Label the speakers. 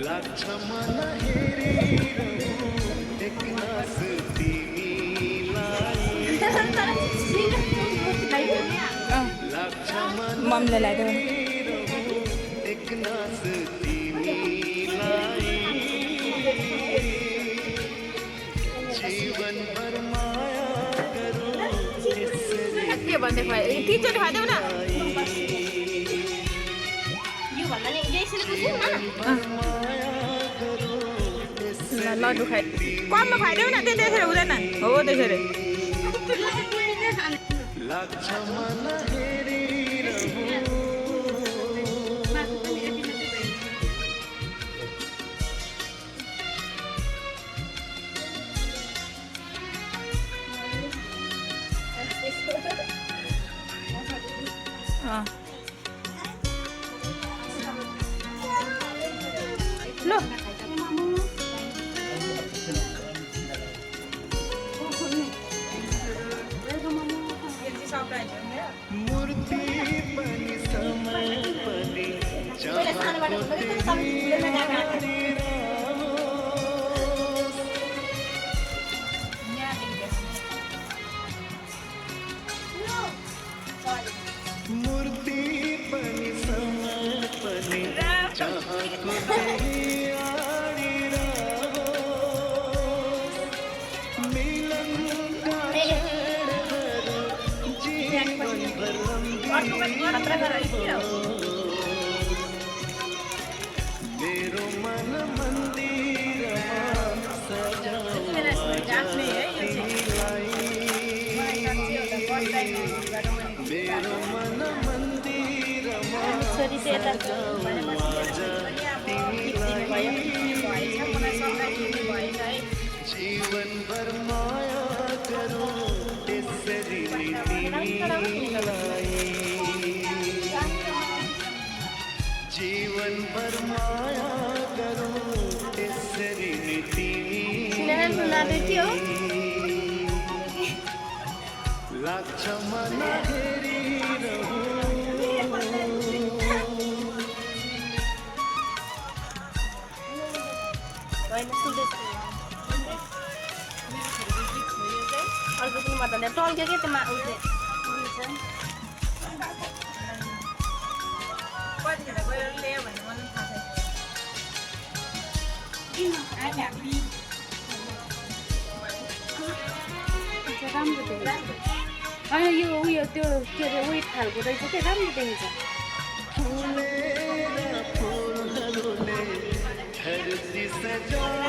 Speaker 1: लाग्छ मन हेरिरहँ एकनास तिमीलाई लाग्छ मन
Speaker 2: मम्मीले ल्याइदेऊ
Speaker 1: एकनास तिमीलाई जीवनभर माया गरौँ यसरी
Speaker 2: के भन्दै खुवाइ तिनचोटि खुवाइदेऊ न ल लड्डु खाइ कममा खुवाइदेऊ न त्यो त्यसरी हुँदैन हो त्यसरी
Speaker 1: लाग्छ मन हेरिरहँ
Speaker 2: ल
Speaker 1: मूर्ति पनि समय पनि चाहको तेरी मूर्ति पनि समय पनि चाहको तेरी मिलन मेरो मन मन्दिरमा सजाऊ मेरो मन मन्दिरमा जीवनभर माया गरौँ त्यसरी तिमीलाई जीवनभर माया गरौँ त्यसरी तिमीलाई लाग्छ मन हेरिरहँ
Speaker 3: अर्को दिनमा त टल्क्यो के त्यसमा
Speaker 2: कतिखेर गएर ल्यायो भने मलाई थाहा छैन
Speaker 3: राम्रो देखिन्छ होइन यो उयो त्यो के अरे वेट खालको रहेछ क्या राम्रो देखिन्छ
Speaker 1: फुलेर फुलहरूले धरती सजा